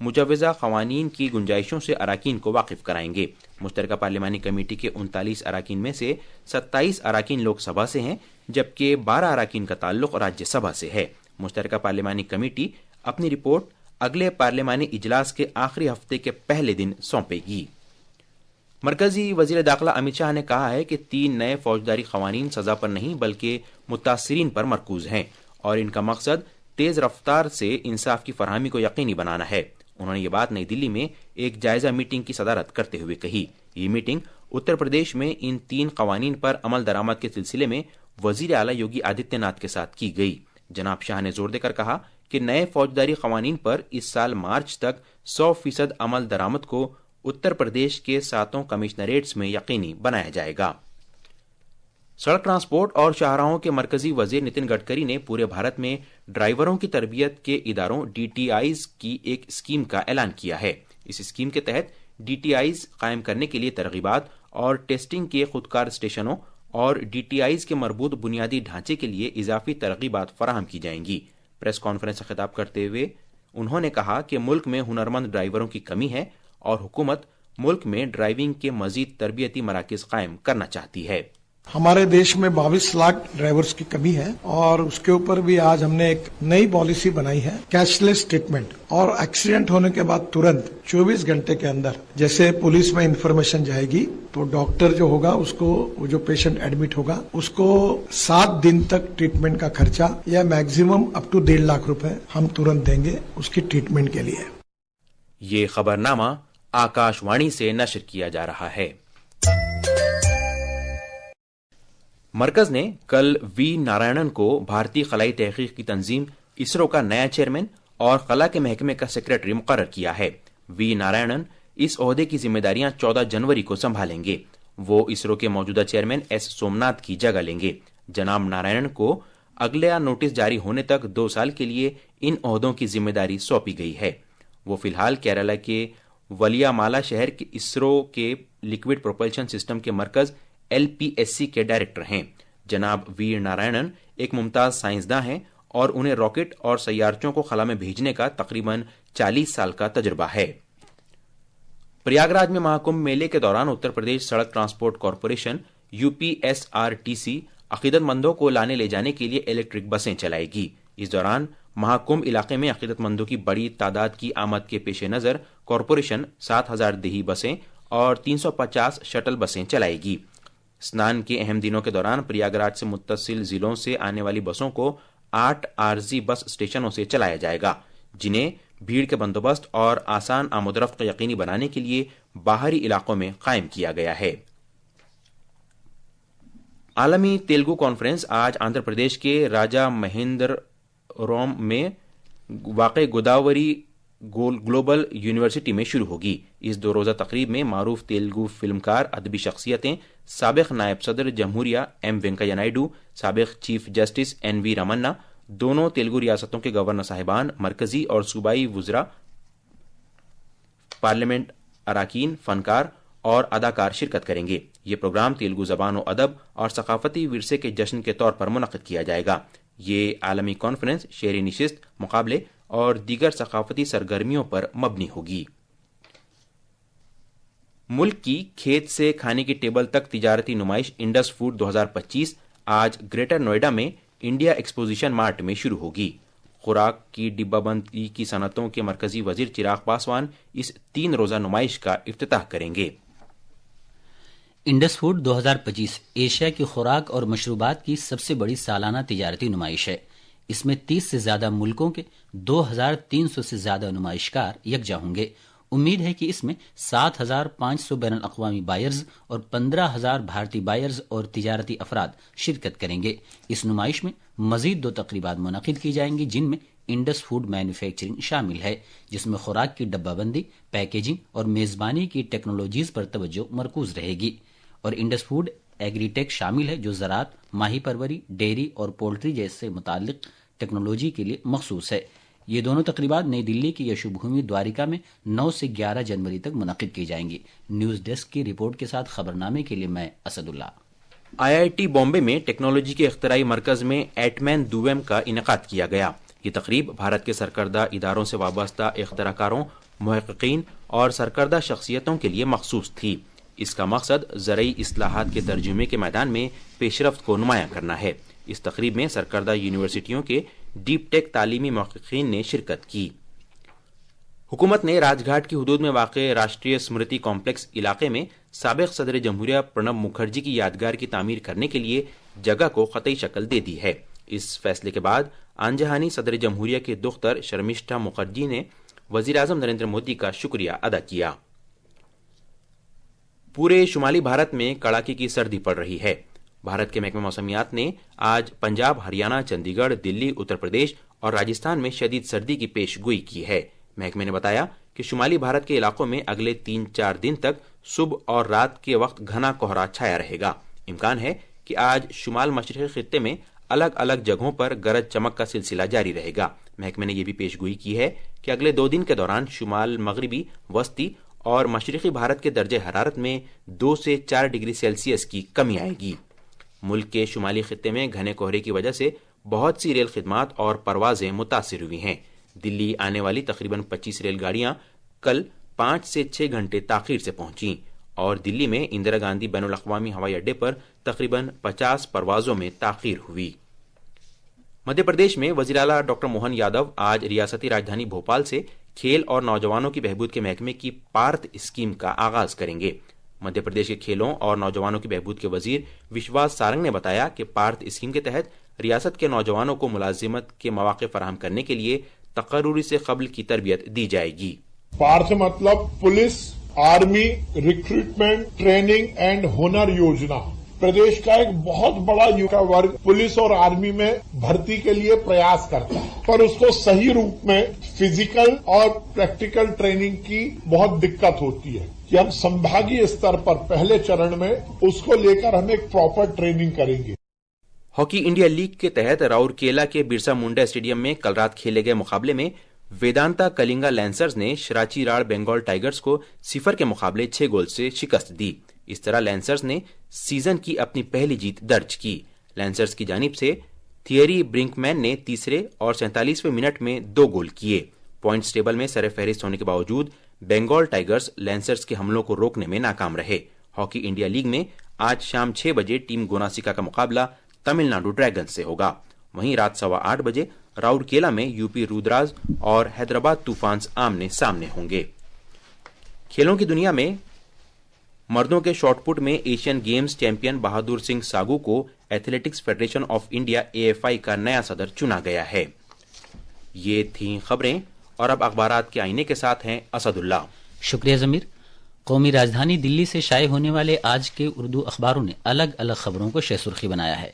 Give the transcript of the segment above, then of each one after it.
مجوزہ قوانین کی گنجائشوں سے اراکین کو واقف کرائیں گے۔ مشترکہ پارلیمانی کمیٹی کے 39 اراکین میں سے 27 اراکین لوک سبھا سے ہیں، جبکہ 12 اراکین کا تعلق راجیہ سبھا سے ہے۔ مشترکہ پارلیمانی کمیٹی اپنی رپورٹ اگلے پارلیمانی اجلاس کے آخری ہفتے کے پہلے دن سونپے گی۔ مرکزی وزیر داخلہ امت شاہ نے کہا ہے کہ 3 نئے فوجداری قوانین سزا پر نہیں بلکہ متاثرین پر مرکوز ہیں اور ان کا مقصد تیز رفتار سے انصاف کی فراہمی کو یقینی بنانا ہے۔ انہوں نے یہ بات نئی دلی میں ایک جائزہ میٹنگ کی صدارت کرتے ہوئے کہی۔ یہ میٹنگ اتر پردیش میں ان 3 قوانین پر عمل درآمد کے سلسلے میں وزیر اعلیٰ یوگی آدتیہ ناتھ کے ساتھ کی گئی۔ جناب شاہ نے زور دے کر کہا کہ نئے فوجداری قوانین پر اس سال مارچ تک 100% عمل درآمد کو اتر پردیش کے 7 کمشنریٹس میں یقینی بنایا جائے گا۔ سڑک ٹرانسپورٹ اور شاہراہوں کے مرکزی وزیر نتن گڈکری نے پورے بھارت میں ڈرائیوروں کی تربیت کے اداروں DTIs کی ایک اسکیم کا اعلان کیا ہے۔ اس اسکیم کے تحت DTIs قائم کرنے کے لیے ترغیبات اور ٹیسٹنگ کے خودکار اسٹیشنوں اور DTIs کے مربوط بنیادی ڈھانچے کے لیے اضافی ترغیبات فراہم کی جائیں گی۔ پریس کانفرنس سے خطاب کرتے ہوئے انہوں نے کہا کہ ملک میں ہنرمند ڈرائیوروں کی کمی ہے اور حکومت ملک میں ڈرائیونگ کے مزید تربیتی مراکز قائم کرنا چاہتی ہے۔ ہمارے دیش میں 22 لاکھ ڈرائیورز کی کمی ہے اور اس کے اوپر بھی آج ہم نے ایک نئی پالیسی بنائی ہے، کیش لیس ٹریٹمنٹ، اور ایکسیڈنٹ ہونے کے بعد ترنت 24 گھنٹے کے اندر جیسے پولیس میں انفارمیشن جائے گی تو ڈاکٹر جو ہوگا اس کو، وہ جو پیشنٹ ایڈمٹ ہوگا اس کو 7 دن تک ٹریٹمنٹ کا خرچہ یا میکسیمم اپ ٹو 1.5 لاکھ روپے ہم ترنت دیں گے اس کی ٹریٹمنٹ کے لیے۔ یہ خبرنامہ آکاش وانی سے نشر کیا جا رہا ہے۔ مرکز نے کل وی نارائنن کو بھارتی خلائی تحقیق کی تنظیم اسرو کا نیا چیئرمین اور خلا کے محکمے کا سیکریٹری مقرر کیا ہے۔ وی نارائنن اس عہدے کی ذمہ داریاں 14 جنوری کو سنبھالیں گے۔ وہ اسرو کے موجودہ چیئرمین ایس سومناتھ کی جگہ لیں گے۔ جناب نارائنن کو اگلا نوٹس جاری ہونے تک 2 سال کے لیے ان عہدوں کی ذمہ داری سونپی گئی ہے۔ وہ فی الحال کیرالہ کے ولیا مالا شہر کے اسرو کے لیکوڈ پروپلشن سسٹم کے مرکز LPSC کے ڈائریکٹر ہیں۔ جناب وی نارائنن ایک ممتاز سائنسداں ہیں اور انہیں راکٹ اور سیارچوں کو خلا میں بھیجنے کا تقریباً 40 سال کا تجربہ ہے۔ پریاگ راج میں مہاکمبھ میلے کے دوران اتر پردیش سڑک ٹرانسپورٹ کارپوریشن UPSRTC عقیدت مندوں کو لانے لے جانے کے لیے الیکٹرک بسیں چلائے گی۔ اس دوران مہاکمبھ علاقے میں عقیدت مندوں کی بڑی تعداد کی آمد کے پیش نظر کارپوریشن 7000 دیہی بسیں اور 350 شٹل بسیں چلائے گی۔ اسنان کے اہم دنوں کے دوران پریاگ راج سے متصل ضلعوں سے آنے والی بسوں کو 8 عارضی بس اسٹیشنوں سے چلایا جائے گا، جنہیں بھیڑ کے بندوبست اور آسان آمد و رفت کو یقینی بنانے کے لیے باہری علاقوں میں قائم کیا گیا ہے۔ عالمی تیلگو کانفرنس آج آندھرا پردیش کے راجا مہیندروم میں واقع گوداوری گلوبل یونیورسٹی میں شروع ہوگی۔ اس 2 روزہ تقریب میں معروف تیلگو فلمکار، ادبی شخصیتیں، سابق نائب صدر جمہوریہ ایم وینکیا نائیڈو، سابق چیف جسٹس NV رمنا، دونوں تیلگو ریاستوں کے گورنر صاحبان، مرکزی اور صوبائی وزراء، پارلیمنٹ اراکین، فنکار اور اداکار شرکت کریں گے۔ یہ پروگرام تیلگو زبان و ادب اور ثقافتی ورثے کے جشن کے طور پر منعقد کیا جائے گا۔ یہ عالمی کانفرنس شعری نشست، مقابلے اور دیگر ثقافتی سرگرمیوں پر مبنی ہوگی۔ ملک کی کھیت سے کھانے کی ٹیبل تک تجارتی نمائش انڈس فوڈ 2025 آج گریٹر نوئیڈا میں انڈیا ایکسپوزیشن مارٹ میں شروع ہوگی۔ خوراک کی ڈبہ بندی کی صنعتوں کے مرکزی وزیر چراغ پاسوان اس 3 روزہ نمائش کا افتتاح کریں گے۔ انڈس فوڈ 2025 ایشیا کی خوراک اور مشروبات کی سب سے بڑی سالانہ تجارتی نمائش ہے۔ اس میں 30 سے زیادہ ملکوں کے 2300 سے زیادہ نمائشکار یکجا ہوں گے۔ امید ہے کہ اس میں 7500 بین الاقوامی بائرز اور 15000 بھارتی بائرز اور تجارتی افراد شرکت کریں گے۔ اس نمائش میں مزید 2 تقریبات منعقد کی جائیں گی، جن میں انڈس فوڈ مینوفیکچرنگ شامل ہے، جس میں خوراک کی ڈبہ بندی، پیکیجنگ اور میزبانی کی ٹیکنالوجیز پر توجہ مرکوز رہے گی، اور انڈس فوڈ ایگری ٹیک شامل ہے، جو زراعت، ماہی پروری، ڈیری اور پولٹری جیسے متعلق ٹیکنالوجی کے لیے مخصوص ہے۔ یہ دونوں تقریبات نئی دلی کی یشو بھومی دوارکا میں 9 سے 11 جنوری تک منعقد کی جائیں گی۔ نیوز ڈیسک کی رپورٹ کے ساتھ خبرنامے کے لیے میں اسد اللہ۔ IIT بامبے میں ٹیکنالوجی کے اختراعی مرکز میں ایٹمین دویم کا انعقاد کیا گیا۔ یہ تقریب بھارت کے سرکردہ اداروں سے وابستہ اختراع کاروں محققین اور سرکردہ شخصیتوں کے لیے مخصوص تھی۔ اس کا مقصد زرعی اصلاحات کے ترجمے کے میدان میں پیش رفت کو نمایاں کرنا ہے۔ اس تقریب میں سرکردہ یونیورسٹیوں کے ڈیپ ٹیک تعلیمی محققین نے شرکت کی۔ حکومت نے راج گھاٹ کی حدود میں واقع راشٹریہ اسمرتی کمپلیکس علاقے میں سابق صدر جمہوریہ پرنب مکھرجی کی یادگار کی تعمیر کرنے کے لیے جگہ کو قطعی شکل دے دی ہے۔ اس فیصلے کے بعد آن جہانی صدر جمہوریہ کے دختر شرمشٹھا مکھرجی نے وزیر اعظم نریندر مودی کا شکریہ ادا کیا۔ پورے شمالی بھارت میں کڑاکے کی سردی پڑ رہی ہے۔ بھارت کے محکمہ موسمیات نے آج پنجاب، ہریانہ، چندی گڑھ، دلی، اتر پردیش اور راجستھان میں شدید سردی کی پیش گوئی کی ہے۔ محکمے نے بتایا کہ شمالی بھارت کے علاقوں میں اگلے 3-4 دن تک صبح اور رات کے وقت گھنا کہرا چھایا رہے گا۔ امکان ہے کہ آج شمال مشرقی خطے میں الگ الگ جگہوں پر گرج چمک کا سلسلہ جاری رہے گا۔ محکمے نے یہ بھی پیش گوئی کی ہے کہ اگلے 2 دن کے دوران شمال مغربی، وسطی اور مشرقی بھارت کے درجہ حرارت میں 2 سے 4 ڈگری سیلسیس کی کمی آئے گی۔ ملک کے شمالی خطے میں گھنے کہرے کی وجہ سے بہت سی ریل خدمات اور پروازیں متاثر ہوئی ہیں۔ دلی آنے والی تقریباً 25 ریل گاڑیاں کل 5 سے 6 گھنٹے تاخیر سے پہنچیں اور دلی میں اندرا گاندھی بین الاقوامی ہوائی اڈے پر تقریباً 50 پروازوں میں تاخیر ہوئی۔ مدھیہ پردیش میں وزیر اعلیٰ ڈاکٹر موہن یادو آج ریاستی راجدھانی بھوپال سے کھیل اور نوجوانوں کی بہبود کے محکمے کی پارتھ اسکیم کا آغاز کریں گے۔ مدھیہ پردیش کے کھیلوں اور نوجوانوں کی بہبود کے وزیر وشواس سارنگ نے بتایا کہ پارتھ اسکیم کے تحت ریاست کے نوجوانوں کو ملازمت کے مواقع فراہم کرنے کے لیے تقرری سے قبل کی تربیت دی جائے گی۔ پارتھ مطلب police, army, recruitment, training and ہنر یوجنا۔ پردیش کا ایک بہت بڑا یووا ورگ پولیس اور آرمی میں بھرتی کے لیے پریاس کرتا ہے، پر اس کو صحیح روپ میں فزیکل اور پریکٹیکل ٹریننگ کی بہت دقت ہوتی ہے کہ ہم سمبھاگی استر پر پہلے چرن میں اس کو لے کر ہم ایک پراپر ٹریننگ کریں گے۔ ہاکی انڈیا لیگ کے تحت راورکیلا کے برسا منڈا اسٹیڈیم میں کل رات کھیلے گئے مقابلے میں ویدانتا کلنگا لینسرز نے شراچی راڑ بنگال ٹائگرز کو 0 کے مقابلے 6 گول سے شکست دی۔ اس طرح لینسرز نے سیزن کی اپنی پہلی جیت درج کی۔ لینسرز کی جانب سے تھیئری برنکمین نے تیسرے اور 47ویں منٹ میں 2 گول کیے۔ پوائنٹس ٹیبل میں سر فہرست ہونے کے باوجود بنگال ٹائگرز لینسرز کے حملوں کو روکنے میں ناکام رہے۔ ہاکی انڈیا لیگ میں آج شام 6 بجے ٹیم گوناسیکا کا مقابلہ تمل ناڈو ڈریگن سے ہوگا۔ وہیں رات 8:15 بجے راورکیلا میں یو پی رودراز اور حیدرآباد طوفانز آمنے سامنے ہوں گے۔ کھیلوں کی دنیا میں مردوں کے شاٹ پٹ میں ایشین گیمز چیمپئن بہادر سنگھ ساگو کو athletics federation of India AFI کا نیا صدر چنا گیا ہے۔ یہ تھیں خبریں اور اب اخبارات کے آئینے کے ساتھ ہیں اسد اللہ۔ شکریہ ضمیر۔ قومی راجدھانی دلی سے شائع ہونے والے آج کے اردو اخباروں نے الگ الگ خبروں کو شہ سرخی بنایا ہے۔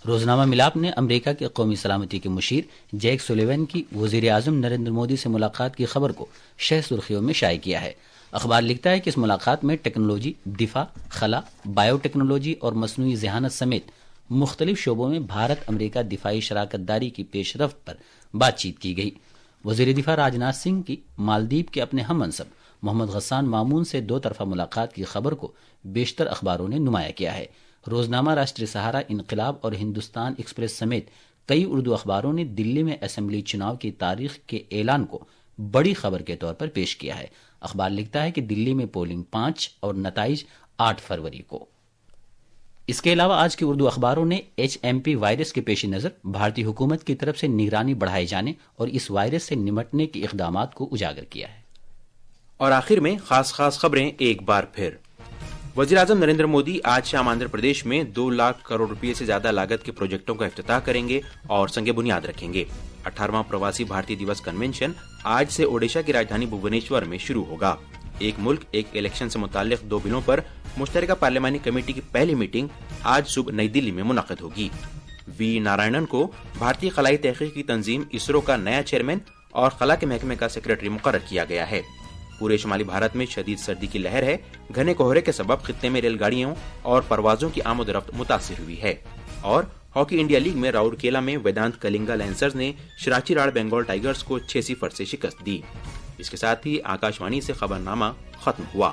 روزنامہ ملاپ نے امریکہ کے قومی سلامتی کے مشیر جیک سولیون کی وزیر اعظم نریندر مودی سے ملاقات کی خبر کو شہ سرخیوں میں شائع کیا ہے۔ اخبار لکھتا ہے کہ اس ملاقات میں ٹیکنالوجی، دفاع، خلا، بائیو ٹیکنالوجی اور مصنوعی ذہانت سمیت مختلف شعبوں میں بھارت امریکہ دفاعی شراکت داری کی پیش رفت پر بات چیت کی گئی۔ وزیر دفاع راجناتھ سنگھ کی مالدیپ کے اپنے ہم منصب محمد غسان مامون سے 2 طرفہ ملاقات کی خبر کو بیشتر اخباروں نے نمایاں کیا ہے۔ روزنامہ راشٹریہ سہارا، انقلاب اور ہندوستان ایکسپریس سمیت کئی اردو اخباروں نے دلی میں اسمبلی چناؤ کی تاریخ کے اعلان کو بڑی خبر کے طور پر پیش کیا ہے۔ اخبار لکھتا ہے کہ دلی میں پولنگ 5 اور نتائج 8 فروری کو۔ اس کے علاوہ آج کے اردو اخباروں نے HMP وائرس کے پیش نظر بھارتی حکومت کی طرف سے نگرانی بڑھائے جانے اور اس وائرس سے نمٹنے کے اقدامات کو اجاگر کیا ہے۔ اور آخر میں خاص خبریں ایک بار پھر۔ وزیر اعظم نریندر مودی آج شام آندھرا پردیش میں 2 لاکھ کروڑ روپے سے زیادہ لاگت کے پروجیکٹوں کا افتتاح کریں گے اور سنگ بنیاد رکھیں گے۔ 18واں پرواسی بھارتی دیوس کنونشن آج سے اوڈیشہ کی راجدھانی بھوونیشور میں شروع ہوگا۔ ایک ملک ایک الیکشن سے متعلق 2 بلوں پر مشترکہ پارلیمانی کمیٹی کی پہلی میٹنگ آج صبح نئی دلی میں منعقد ہوگی۔ وی نارائنن کو بھارتی خلائی تحقیق کی تنظیم اسرو کا نیا چیئرمین اور خلا کے محکمے کا سیکرٹری مقرر کیا گیا ہے۔ پورے شمالی بھارت میں شدید سردی کی لہر ہے۔ گھنے کہرے کے سبب خطے میں ریل گاڑیوں اور پروازوں کی آمد و رفت متاثر ہوئی ہے۔ اور ہاکی انڈیا لیگ میں راورکیلا میں ویدانت کلنگا لینسرز نے شراچی راڑ بنگال ٹائگرز کو 6-0 سے شکست دی۔ اس کے ساتھ ہی آکاشوانی سے خبرنامہ ختم ہوا۔